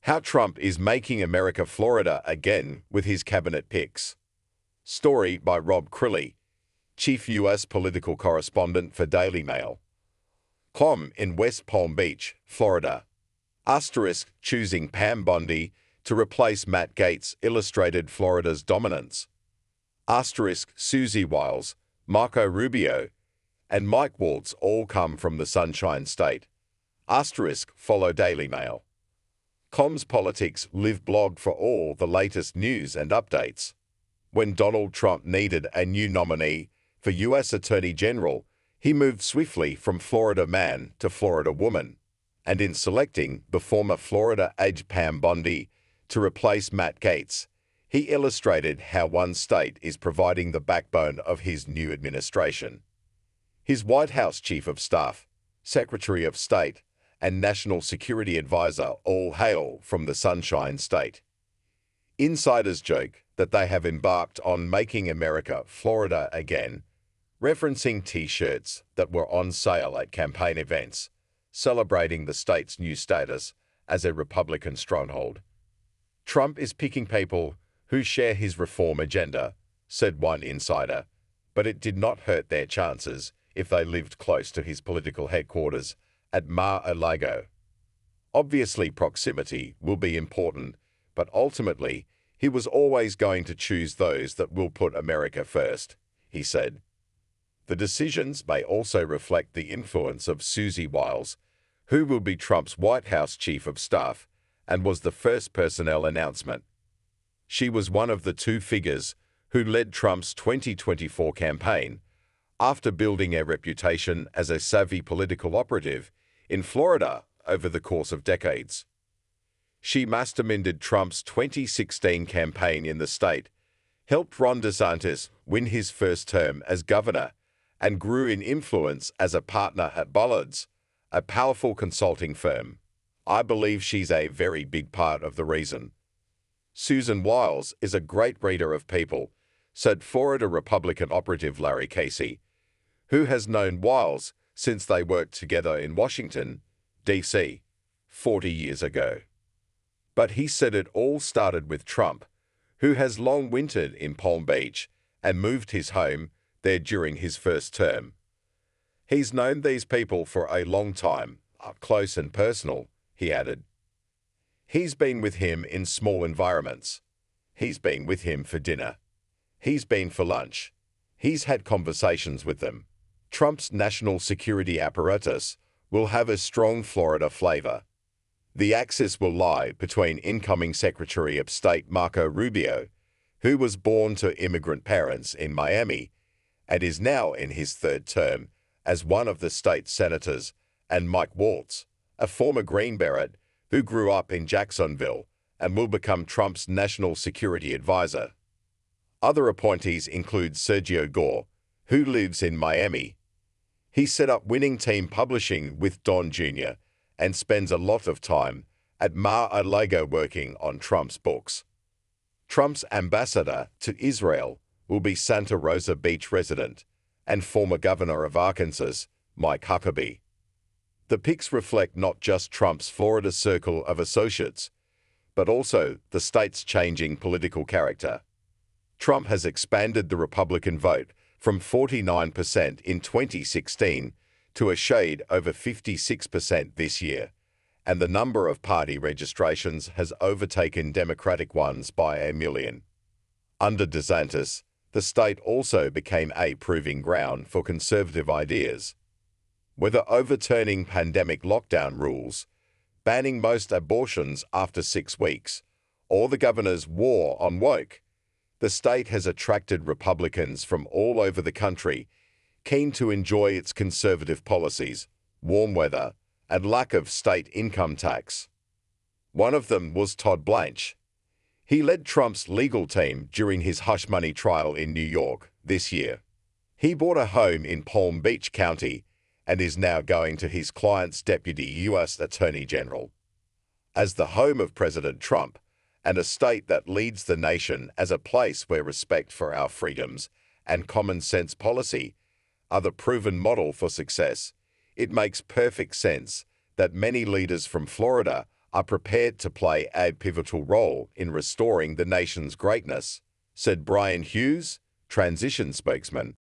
How Trump is making America Florida again with his cabinet picks. Story by Rob Crilly, Chief U.S. Political Correspondent for Daily Mail. In West Palm Beach, Florida. Choosing Pam Bondi to replace Matt Gaetz illustrated Florida's dominance. Susie, Wiles, Marco Rubio, and Mike Waltz all come from the Sunshine State. Follow Daily Mail. Com's Politics Live blog for all the latest news and updates. When Donald Trump needed a new nominee for U.S. Attorney General, he moved swiftly from Florida man to Florida woman, and in selecting the former Florida age Pam Bondi to replace Matt Gaetz, he illustrated how one state is providing the backbone of his new administration. His White House Chief of Staff, Secretary of State, and National Security Advisor all hail from the Sunshine State. Insiders joke that they have embarked on making America Florida again, referencing T-shirts that were on sale at campaign events, celebrating the state's new status as a Republican stronghold. Trump is picking people who share his reform agenda, said one insider, but it did not hurt their chances if they lived close to his political headquarters at Mar-a-Lago. Obviously, proximity will be important, but ultimately, he was always going to choose those that will put America first, he said. The decisions may also reflect the influence of Susie Wiles, who will be Trump's White House Chief of Staff and was the first personnel announcement. She was one of the two figures who led Trump's 2024 campaign after building a reputation as a savvy political operative in Florida over the course of decades. She masterminded Trump's 2016 campaign in the state, helped Ron DeSantis win his first term as governor, and grew in influence as a partner at Bullard's, a powerful consulting firm. I believe she's a very big part of the reason. Susan Wiles is a great reader of people, said Florida Republican operative Larry Casey, who has known Wiles since they worked together in Washington, D.C., 40 years ago. But he said it all started with Trump, who has long wintered in Palm Beach and moved his home there during his first term. He's known these people for a long time, up close and personal, he added. He's been with him in small environments. He's been with him for dinner. He's been for lunch. He's had conversations with them. Trump's national security apparatus will have a strong Florida flavor. The axis will lie between incoming Secretary of State Marco Rubio, who was born to immigrant parents in Miami and is now in his third term as one of the state's senators, and Mike Waltz, a former Green Beret who grew up in Jacksonville and will become Trump's national security advisor. Other appointees include Sergio Gore, who lives in Miami. He set up Winning Team Publishing with Don Jr. and spends a lot of time at Mar-a-Lago working on Trump's books. Trump's ambassador to Israel will be Santa Rosa Beach resident and former governor of Arkansas, Mike Huckabee. The picks reflect not just Trump's Florida circle of associates, but also the state's changing political character. Trump has expanded the Republican vote from 49% in 2016 to a shade over 56% this year, and the number of party registrations has overtaken Democratic ones by 1 million. Under DeSantis, the state also became a proving ground for conservative ideas. Whether overturning pandemic lockdown rules, banning most abortions after 6 weeks, or the governor's war on woke, the state has attracted Republicans from all over the country keen to enjoy its conservative policies, warm weather, and lack of state income tax. One of them was Todd Blanche. He led Trump's legal team during his hush money trial in New York this year. He bought a home in Palm Beach County and is now going to his client's deputy U.S. Attorney General. As the home of President Trump, and a state that leads the nation as a place where respect for our freedoms and common sense policy are the proven model for success, it makes perfect sense that many leaders from Florida are prepared to play a pivotal role in restoring the nation's greatness, said Brian Hughes, transition spokesman.